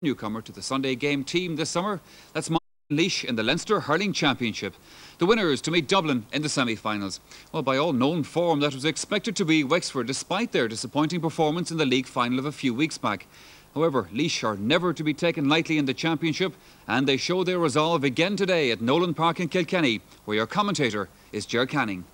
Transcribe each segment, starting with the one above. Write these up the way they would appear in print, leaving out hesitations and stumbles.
Newcomer to the Sunday game team this summer. That's Laois in the Leinster Hurling Championship. The winners to meet Dublin in the semi-finals. Well, by all known form, that was expected to be Wexford, despite their disappointing performance in the league final of a few weeks back. However, Laois are never to be taken lightly in the championship, and they show their resolve again today at Nolan Park in Kilkenny, where your commentator is Ger Canning.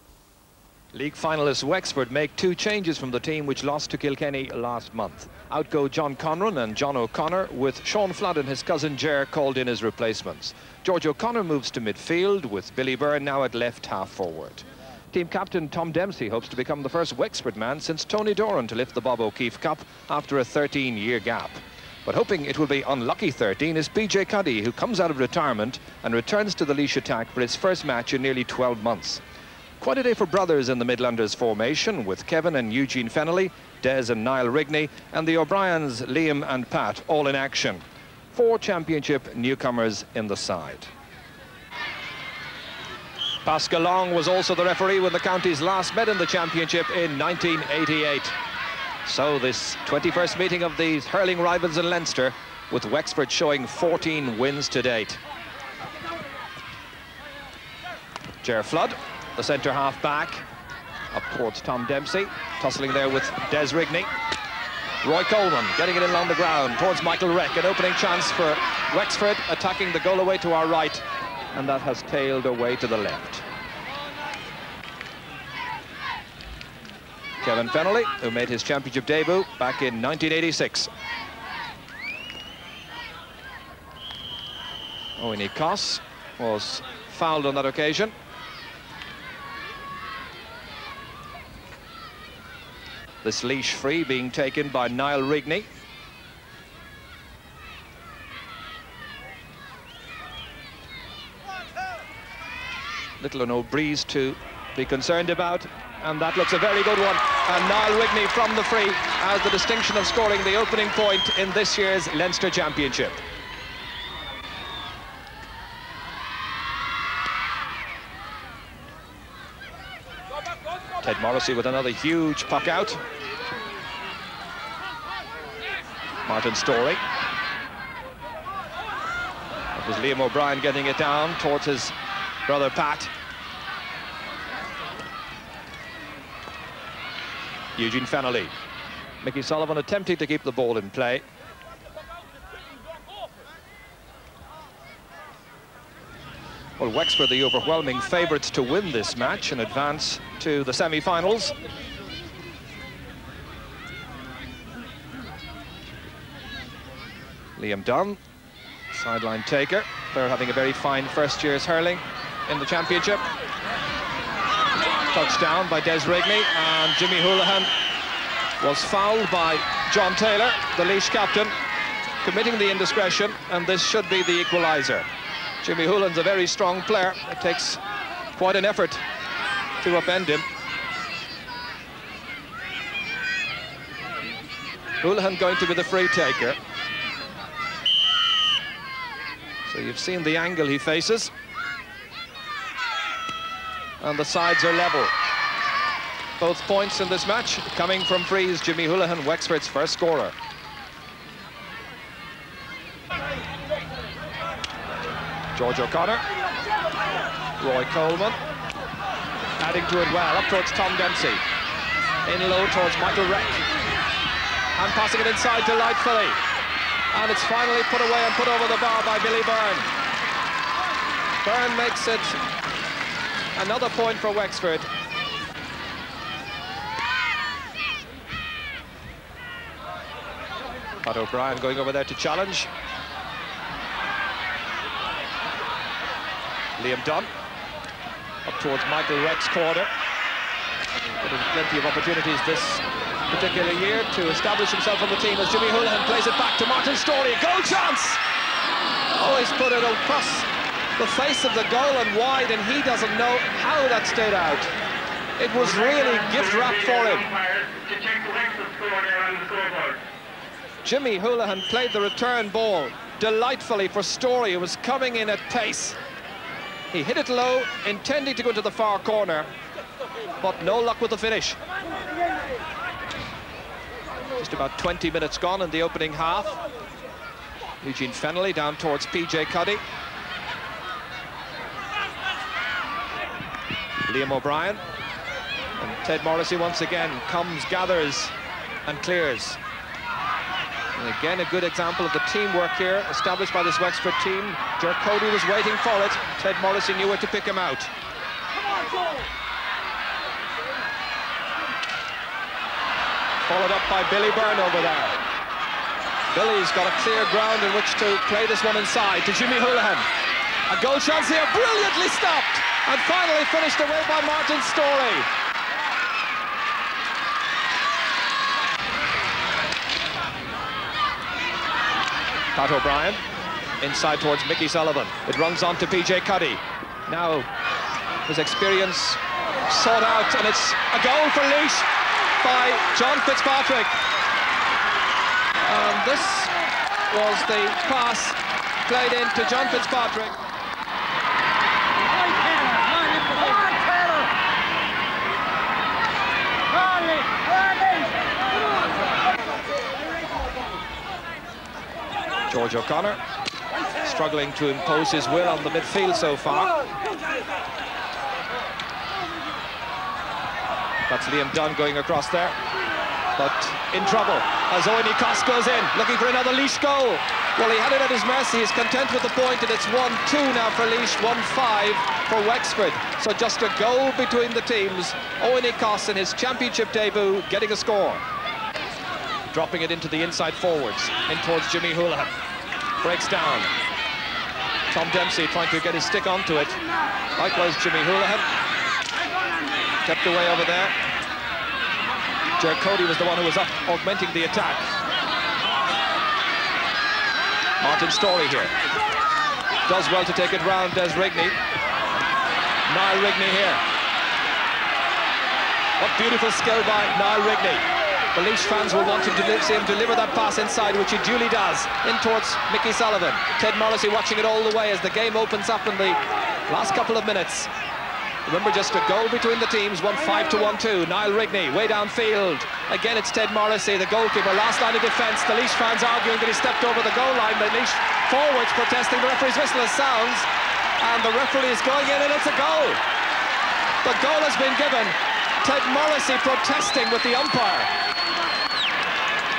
League finalists Wexford make two changes from the team which lost to Kilkenny last month. Out go John Conran and John O'Connor, with Sean Flood and his cousin Ger called in as replacements. George O'Connor moves to midfield, with Billy Byrne now at left half forward. Team captain Tom Dempsey hopes to become the first Wexford man since Tony Doran to lift the Bob O'Keefe Cup after a 13-year gap. But hoping it will be unlucky 13 is BJ Cuddy, who comes out of retirement and returns to the Laois attack for his first match in nearly 12 months. Quite a day for brothers in the Midlanders formation, with Kevin and Eugene Fennelly, Des and Niall Rigney, and the O'Briens, Liam and Pat, all in action. 4 championship newcomers in the side. Pascal Long was also the referee when the counties last met in the championship in 1988. So this 21st meeting of these hurling rivals in Leinster, with Wexford showing 14 wins to date. Ger Flood, the centre half back, up towards Tom Dempsey, tussling there with Des Rigney. Roy Coleman getting it in along the ground towards Michael Reck, an opening chance for Wexford, attacking the goal away to our right, and that has tailed away to the left. Kevin Fennelly, who made his championship debut back in 1986. Owen Koss was fouled on that occasion. This Laois free being taken by Niall Rigney. Little or no breeze to be concerned about, and that looks a very good one. And Niall Rigney from the free has the distinction of scoring the opening point in this year's Leinster Championship. Ted Morrissey with another huge puck out. Martin Storey. It was Liam O'Brien getting it down towards his brother Pat. Eugene Fennelly. Mickey Sullivan attempting to keep the ball in play. Well, Wexford the overwhelming favourites to win this match and advance to the semi-finals. Liam Dunn, sideline taker. They're having a very fine first year's hurling in the championship. Touchdown by Des Rigney, and Jimmy Houlihan was fouled by John Taylor, the Laois captain, committing the indiscretion, and this should be the equaliser. Jimmy Houlihan's a very strong player. It takes quite an effort to upend him. Houlihan going to be the free taker. So you've seen the angle he faces. And the sides are level. Both points in this match coming from frees. Jimmy Houlihan, Wexford's first scorer. George O'Connor, Roy Coleman, adding to it well, up towards Tom Dempsey, in low towards Michael Reck, and passing it inside delightfully, and it's finally put away and put over the bar by Billy Byrne. Byrne makes it another point for Wexford. Pat O'Brien going over there to challenge. Liam Dunn up towards Michael Reck's corner. Plenty of opportunities this particular year to establish himself on the team as Jimmy Houlihan plays it back to Martin Storey. Goal chance! Oh, he's put it across the face of the goal and wide, and he doesn't know how that stayed out. It was really gift-wrapped for him. Jimmy Houlihan played the return ball delightfully for Storey, who was coming in at pace. He hit it low, intending to go to the far corner, but no luck with the finish. Just about 20 minutes gone in the opening half. Eugene Fennelly down towards PJ Cuddy. Liam O'Brien. And Ted Morrissey once again comes, gathers and clears. And again, a good example of the teamwork here established by this Wexford team. Ger Cody was waiting for it. Ted Morrissey knew where to pick him out. Followed up by Billy Byrne over there. Billy's got a clear ground in which to play this one inside to Jimmy Houlihan. A goal chance here, brilliantly stopped, and finally finished away by Martin Storey. Pat O'Brien inside towards Mickey Sullivan. It runs on to PJ Cuddy. Now his experience sought out, and it's a goal for Laois by John Fitzpatrick. And this was the pass played into John Fitzpatrick. George O'Connor struggling to impose his will on the midfield so far. That's Liam Dunn going across there, but in trouble as Owen Coss goes in, looking for another Laois goal. Well, he had it at his mercy. He's content with the point, and it's 1-2 now for Laois, 1-5 for Wexford. So just a goal between the teams. Owen Coss in his championship debut getting a score. Dropping it into the inside forwards, in towards Jimmy Houlihan. Breaks down. Tom Dempsey trying to get his stick onto it. Likewise, Jimmy Houlihan. Kept away over there. Ger Cody was the one who was up, augmenting the attack. Martin Storey here. Does well to take it round, Des Rigney. Niall Rigney here. What beautiful skill by Niall Rigney. The Laois fans will want to see him deliver that pass inside, which he duly does, in towards Mickey Sullivan. Ted Morrissey watching it all the way as the game opens up in the last couple of minutes. Remember, just a goal between the teams, 1-5 to 1-2. Niall Rigney, way downfield. Again, it's Ted Morrissey, the goalkeeper, last line of defence. The Laois fans arguing that he stepped over the goal line. The Laois forwards protesting. The referee's whistle as sounds, and the referee is going in, and it's a goal. The goal has been given. Ted Morrissey protesting with the umpire.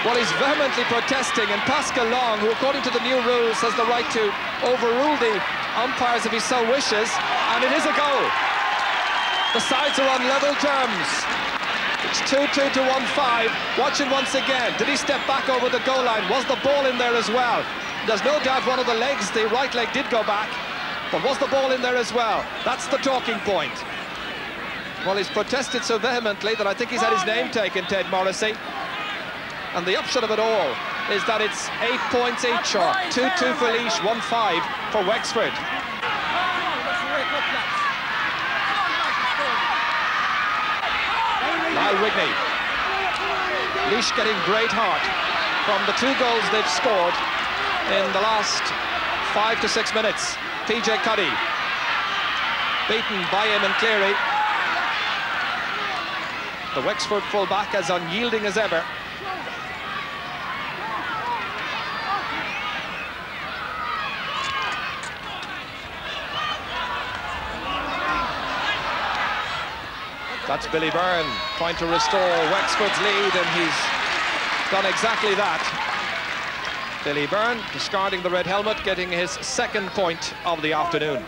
Well, he's vehemently protesting, and Pascal Long, who according to the new rules has the right to overrule the umpires if he so wishes, and it is a goal. The sides are on level terms. It's 2-2 to 1-5. Watch it once again. Did he step back over the goal line? Was the ball in there as well? There's no doubt one of the legs, the right leg, did go back, but was the ball in there as well? That's the talking point. Well, he's protested so vehemently that I think he's had his name taken, Ted Morrissey. And the upshot of it all is that it's 8 points each, or 2-2 for Laois, 1-5 for Wexford. Niall Rigney. Laois getting great heart from the 2 goals they've scored in the last 5 to 6 minutes. PJ Cuddy beaten by Eamon Cleary. The Wexford full-back as unyielding as ever. That's Billy Byrne trying to restore Wexford's lead, and he's done exactly that. Billy Byrne discarding the red helmet, getting his 2nd point of the afternoon.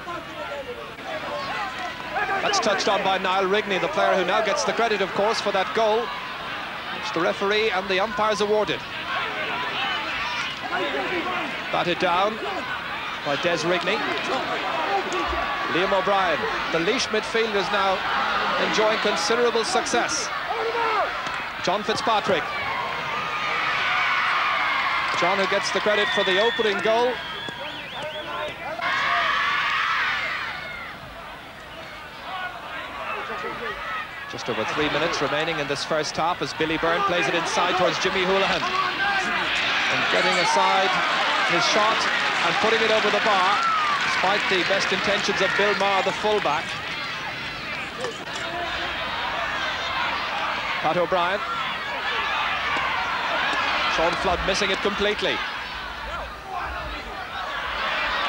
That's touched on by Niall Rigney, the player who now gets the credit, of course, for that goal, which the referee and the umpires awarded. Batted down by Des Rigney. Liam O'Brien, the Laois midfielders now enjoying considerable success. John Fitzpatrick. John, who gets the credit for the opening goal. Just over 3 minutes remaining in this first half as Billy Byrne plays it inside towards Jimmy Houlihan. And getting aside his shot and putting it over the bar, despite the best intentions of Bill Maher, the fullback. Pat O'Brien. Sean Flood missing it completely.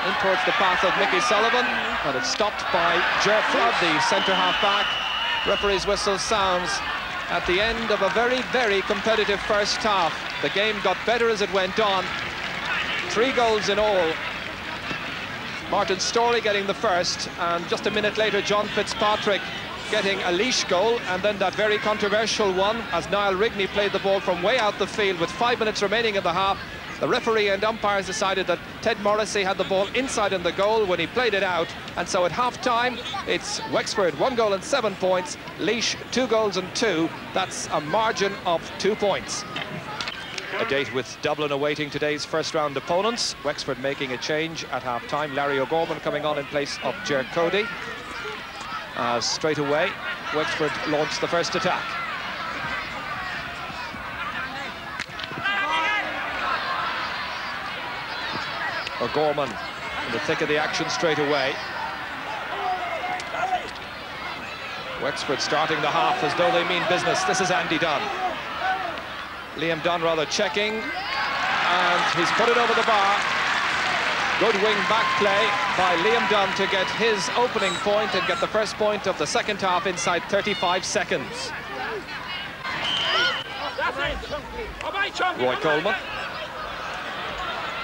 in towards the path of Mickey Sullivan, and it's stopped by Ger Flood, the centre-half back. Referee's whistle sounds at the end of a very, very competitive first half. The game got better as it went on. 3 goals in all. Martin Storey getting the first, and just a minute later, John Fitzpatrick getting a Laois goal, and then that very controversial one as Niall Rigney played the ball from way out the field with 5 minutes remaining in the half. The referee and umpires decided that Ted Morrissey had the ball inside in the goal when he played it out, and so at half-time it's Wexford 1 goal and 7 points, Laois 2 goals and 2. That's a margin of 2 points. A date with Dublin awaiting today's first-round opponents. Wexford making a change at half-time. Larry O'Gorman coming on in place of Ger Cody. Straight away, Wexford launched the first attack. O'Gorman in the thick of the action straight away. Wexford starting the half as though they mean business. This is Andy Dunn. Liam Dunn rather checking, and he's put it over the bar. Good wing back play by Liam Dunn to get his opening point and get the first point of the second half inside 35 seconds. Roy Coleman.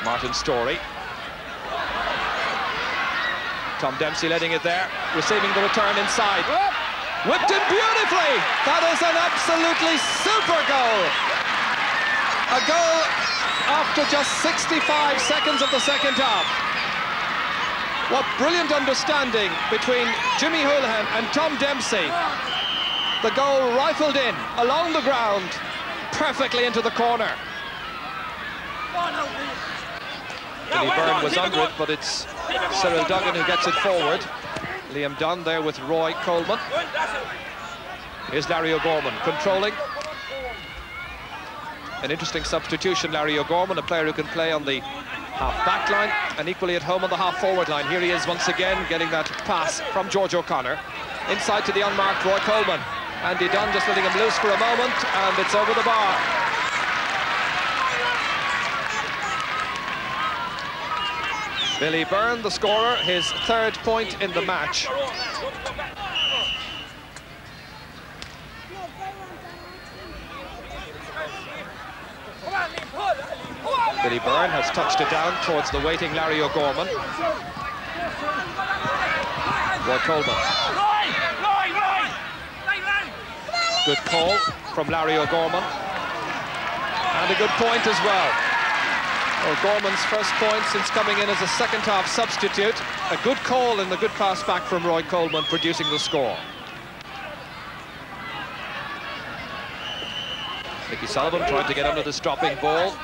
Martin Storey. Tom Dempsey letting it there, receiving the return inside. Whipped in beautifully! That is an absolutely super goal! A goal after just 65 seconds of the second half. What brilliant understanding between Jimmy Houlihan and Tom Dempsey. The goal rifled in, along the ground, perfectly into the corner. Billy Byrne was under it, but it's Cyril Duggan who gets it forward. Liam Dunn there with Roy Coleman. Here's Larry O'Gorman controlling. An interesting substitution, Larry O'Gorman, a player who can play on the half-back line and equally at home on the half-forward line. Here he is once again, getting that pass from George O'Connor. Inside to the unmarked Roy Coleman. Andy Dunn just letting him loose for a moment, and it's over the bar. Billy Byrne, the scorer, his 3rd point in the match. Billy Byrne has touched it down towards the waiting Larry O'Gorman. Roy Coleman. Good call from Larry O'Gorman. And a good point as well. O'Gorman's first point since coming in as a second half substitute. A good call and a good pass back from Roy Coleman, producing the score. Mickey Sullivan trying to get under the stopping ball.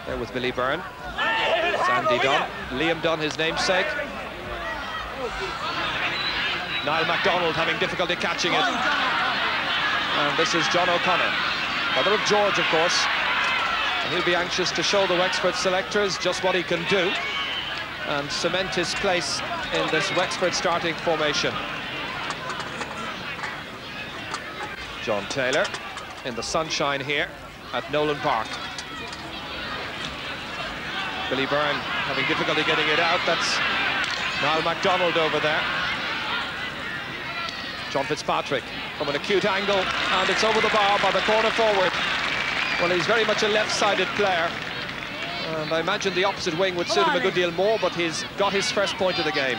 There with Billy Byrne. It's Andy Dunn. Liam Dunn, his namesake. Niall MacDonald having difficulty catching it. And this is John O'Connor, brother of George, of course. And he'll be anxious to show the Wexford selectors just what he can do and cement his place in this Wexford starting formation. John Taylor in the sunshine here at Nolan Park. Billy Byrne having difficulty getting it out. That's Niall MacDonald over there. John Fitzpatrick from an acute angle, and it's over the bar by the corner forward. Well, he's very much a left-sided player, and I imagine the opposite wing would suit him a good deal more, but he's got his first point of the game.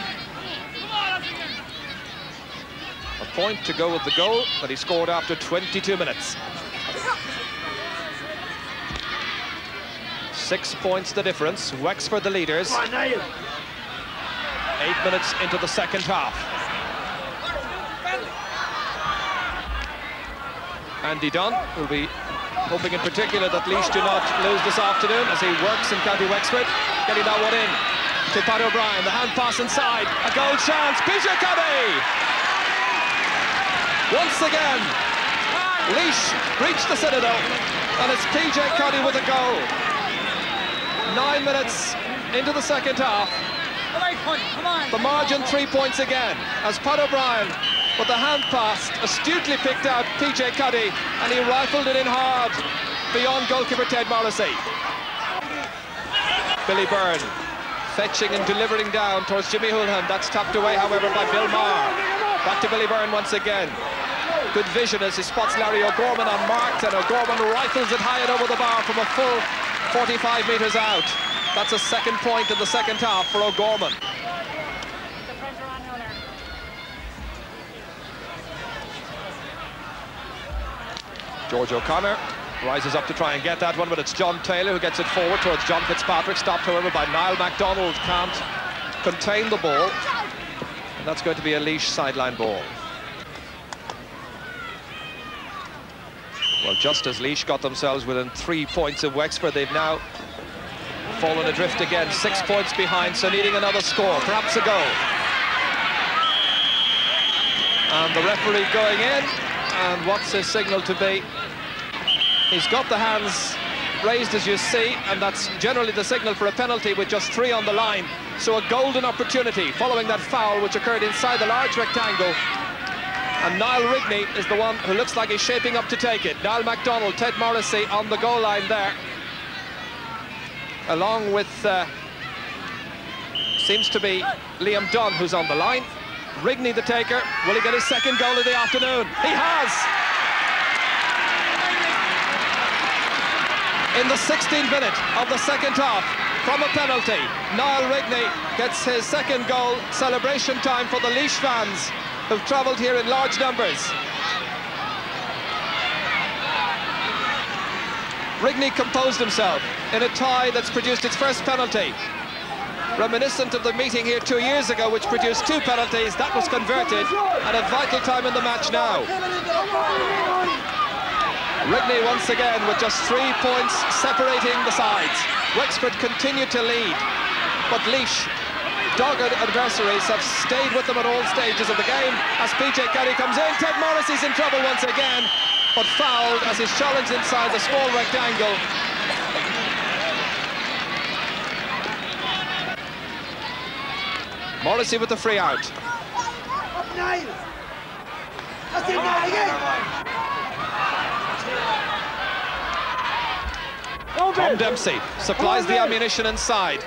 A point to go with the goal that he scored after 22 minutes. 6 points the difference. Wexford the leaders. 8 minutes into the second half. Andy Dunn will be hoping in particular that Laois do not lose this afternoon as he works in County Wexford. Getting that one in to Pat O'Brien. The hand pass inside. A goal chance. PJ Cuddy! Once again, Laois reached the Citadel, and it's PJ Cuddy with a goal. 9 minutes into the second half. The margin 3 points again as Pat O'Brien, but the hand pass astutely picked out PJ Cuddy, and he rifled it in hard beyond goalkeeper Ted Morrissey. Billy Byrne Fetching and delivering down towards Jimmy Houlihan. That's tapped away, however, by Bill Maher. Back to Billy Byrne once again. Good vision as he spots Larry O'Gorman unmarked, and O'Gorman rifles it high and over the bar from a full 45 metres out. That's a second point in the second half for O'Gorman. George O'Connor rises up to try and get that one, but it's John Taylor who gets it forward towards John Fitzpatrick. Stopped, however, by Niall MacDonald. Can't contain the ball. And that's going to be a Laois sideline ball. Well, just as Laois got themselves within 3 points of Wexford, they've now fallen adrift again. 6 points behind, so needing another score, perhaps a goal. And the referee going in, and what's his signal to be? He's got the hands raised, as you see, and that's generally the signal for a penalty with just 3 on the line. So a golden opportunity following that foul which occurred inside the large rectangle. And Niall Rigney is the one who looks like he's shaping up to take it. Niall MacDonald, Ted Morrissey on the goal line there. Along with, seems to be Liam Dunn who's on the line. Rigney the taker. Will he get his second goal of the afternoon? He has! In the 16th minute of the second half, from a penalty, Niall Rigney gets his second goal. Celebration time for the Laois fans who've travelled here in large numbers. Rigney composed himself in a tie that's produced its first penalty. Reminiscent of the meeting here 2 years ago, which produced 2 penalties. That was converted at a vital time in the match now. Rigney once again with just 3 points separating the sides. Wexford continue to lead, but Laois, dogged adversaries, have stayed with them at all stages of the game. As PJ Kelly comes in, Ted Morrissey's in trouble once again, but fouled as he's challenged inside the small rectangle. Morrissey with the free out. Tom Dempsey supplies the ammunition inside.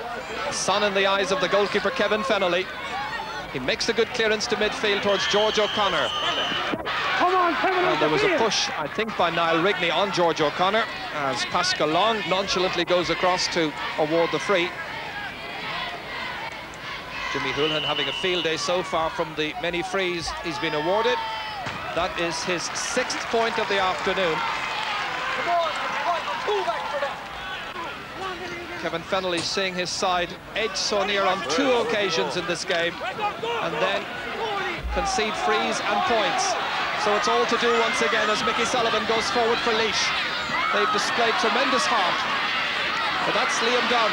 Sun in the eyes of the goalkeeper Kevin Fennelly. He makes a good clearance to midfield towards George O'Connor. And there was a push, I think, by Niall Rigney on George O'Connor as Pascal Long nonchalantly goes across to award the free. Jimmy Houlihan having a field day so far from the many frees he's been awarded. That is his 6th point of the afternoon. Kevin Fennelly seeing his side edge so near on 2 occasions in this game, and then concede frees and points. So it's all to do once again as Mickey Sullivan goes forward for Laois. They've displayed tremendous heart, but that's Liam Dunn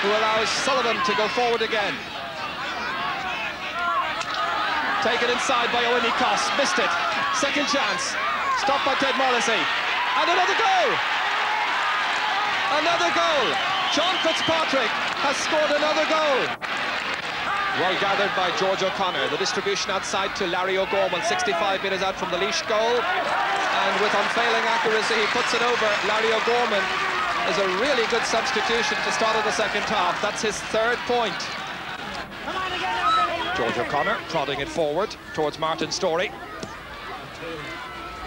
who allows Sullivan to go forward again. Taken inside by Owen Cos, missed it. Second chance, stopped by Ted Morrissey, and another goal! Another goal! John Fitzpatrick has scored another goal. Well gathered by George O'Connor. The distribution outside to Larry O'Gorman, 65 metres out from the Laois goal. And with unfailing accuracy, he puts it over. Larry O'Gorman is a really good substitution to start of the second half. That's his 3rd point. George O'Connor prodding it forward towards Martin Storey.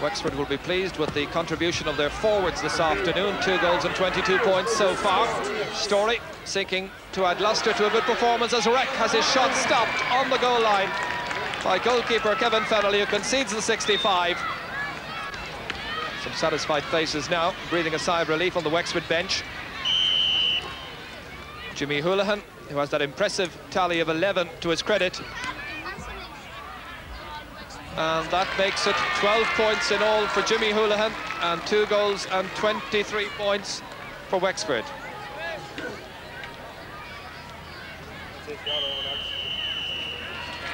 Wexford will be pleased with the contribution of their forwards this afternoon. 2 goals and 22 points so far. Storey seeking to add lustre to a good performance as Reck has his shot stopped on the goal line by goalkeeper Kevin Fennelly, who concedes the 65. Some satisfied faces now, breathing a sigh of relief on the Wexford bench. Jimmy Houlihan, who has that impressive tally of 11 to his credit. And that makes it 12 points in all for Jimmy Houlihan, and 2 goals and 23 points for Wexford.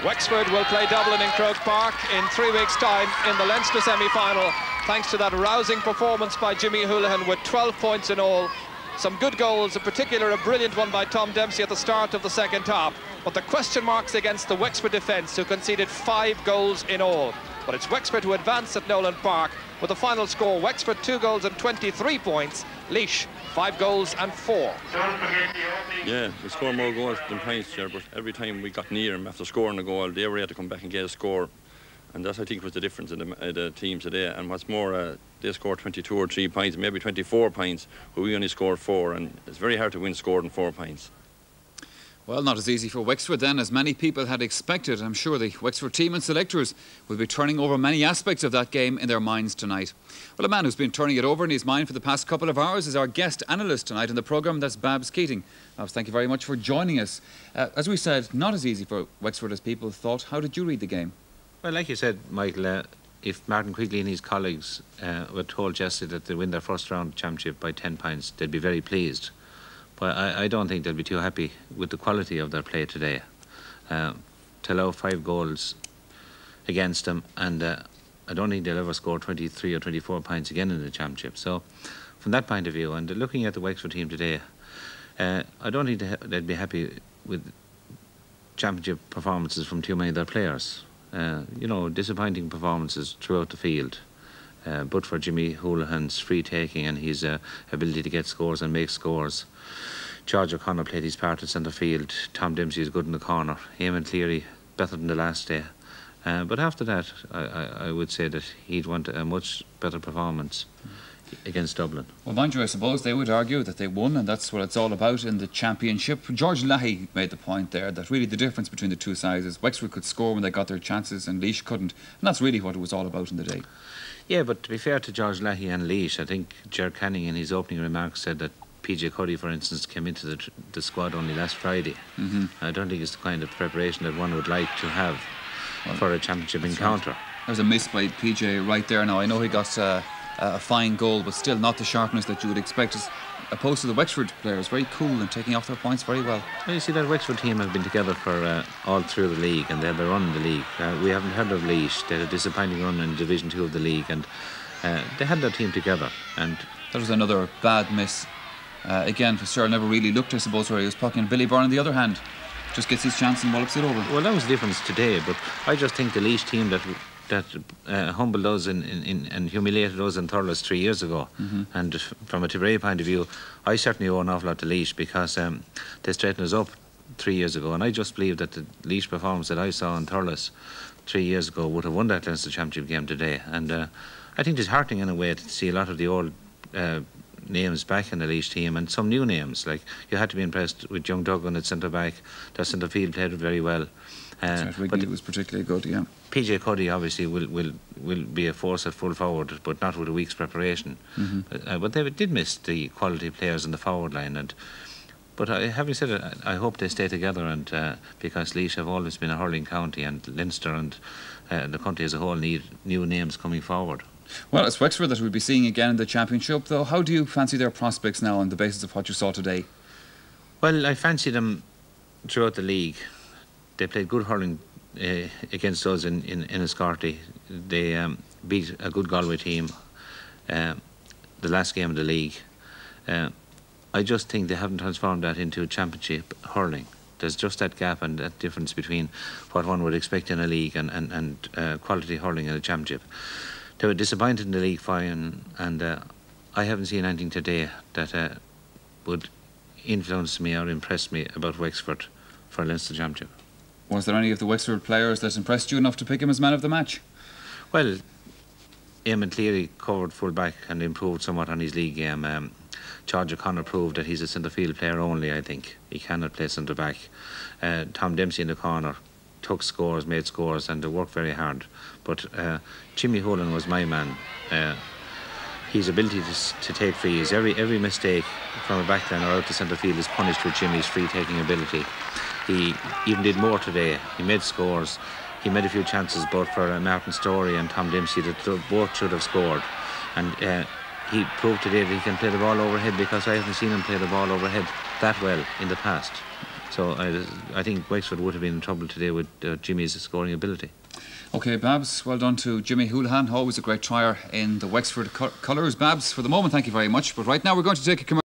Wexford will play Dublin in Croke Park in 3 weeks' time in the Leinster semi-final, thanks to that rousing performance by Jimmy Houlihan with 12 points in all. Some good goals, in particular a brilliant one by Tom Dempsey at the start of the second half. But the question marks against the Wexford defence, who conceded 5 goals in all. But it's Wexford who advance at Nolan Park with the final score: Wexford 2 goals and 23 points, Laois 5 goals and 4. Yeah, we score more goals than points here, but every time we got near them after scoring a goal, they were able to come back and get a score. And that, I think, was the difference in the team today. And what's more, they scored 22 or 3 points, maybe 24 points, but we only scored 4, and it's very hard to win scored in 4 points. Well, not as easy for Wexford then as many people had expected. I'm sure the Wexford team and selectors will be turning over many aspects of that game in their minds tonight. Well, a man who's been turning it over in his mind for the past couple of hours is our guest analyst tonight in the programme. That's Babs Keating. Babs, thank you very much for joining us. As we said, not as easy for Wexford as people thought. How did you read the game? Well, like you said, Michael, if Martin Quigley and his colleagues were told yesterday that they win their first round championship by 10 points, they'd be very pleased. But I don't think they'll be too happy with the quality of their play today. To allow 5 goals against them, and I don't think they'll ever score 23 or 24 points again in the championship. So, from that point of view, and looking at the Wexford team today, I don't think they'd be happy with championship performances from too many of their players. You know, disappointing performances throughout the field. But for Jimmy Houlihan's free taking and his ability to get scores and make scores. George O'Connor played his part at centre field. Tom Dempsey is good in the corner. Eamon Cleary better than the last day. But after that, I would say that he'd want a much better performance against Dublin. Well, mind you, I suppose they would argue that they won, and that's what it's all about in the championship. George Leahy made the point there that really the difference between the two sides is Wexford could score when they got their chances and Laois couldn't, and that's really what it was all about in the day. Yeah, but to be fair to George Leahy and Laois, I think Ger Canning in his opening remarks said that PJ Cuddy, for instance, came into the squad only last Friday. I don't think it's the kind of preparation that one would like to have for a championship encounter. Right. There's a miss by PJ right there now. I know he got a fine goal, but still not the sharpness that you would expect, as opposed to the Wexford players. Very cool and taking off their points very well. Well, you see, that Wexford team have been together for all through the league, and they have a run in the league. We haven't heard of Laois. They had a disappointing run in Division 2 of the league, and they had their team together. And that was another bad miss. Again, Fitzgerald never really looked, I suppose, where he was pucking. Billy Byrne, on the other hand, just gets his chance and wallops it over. Well, that was the difference today, but I just think the Laois team that humbled us and humiliated us in Thurles 3 years ago. And from a Tipperary point of view, I certainly owe an awful lot to Laois, because they straightened us up 3 years ago, and I just believe that the Laois performance that I saw in Thurles 3 years ago would have won that Leinster Championship game today. And I think it's heartening in a way to see a lot of the old names back in the Laois team, and some new names. Like, you had to be impressed with young Duggan at centre back. Their centre field played very well. But it was particularly good, yeah. PJ Cuddy obviously will be a force at full forward, but not with a week's preparation. But they did miss the quality players in the forward line. But having said it, I hope they stay together, and because Laois have always been a hurling county, and Leinster and the country as a whole need new names coming forward. Well, it's Wexford that we'll be seeing again in the championship, though. How do you fancy their prospects now on the basis of what you saw today? Well, I fancy them throughout the league. They played good hurling against us in Escarty. They beat a good Galway team the last game of the league. I just think they haven't transformed that into championship hurling. There's just that gap and that difference between what one would expect in a league and quality hurling in a championship. They were disappointed in the league final, and I haven't seen anything today that would influence me or impress me about Wexford for a Leinster Championship. Was there any of the Wexford players that impressed you enough to pick him as man of the match? Well, Eamon Cleary covered full back and improved somewhat on his league game. George O'Connor proved that he's a centre field player only, I think. He cannot play centre back. Tom Dempsey in the corner took scores, made scores, and they worked very hard. But Jimmy Houlihan was my man. His ability to take frees, every mistake from a backline or out to centre field is punished with Jimmy's free-taking ability. He even did more today. He made scores. He made a few chances both for Martin Storey and Tom Dempsey that both should have scored. And he proved today that he can play the ball overhead, because I haven't seen him play the ball overhead that well in the past. So I think Wexford would have been in trouble today with Jimmy's scoring ability. OK, Babs, well done to Jimmy Houlihan. Always a great trier in the Wexford colours. Babs, for the moment, thank you very much. But right now we're going to take a commercial.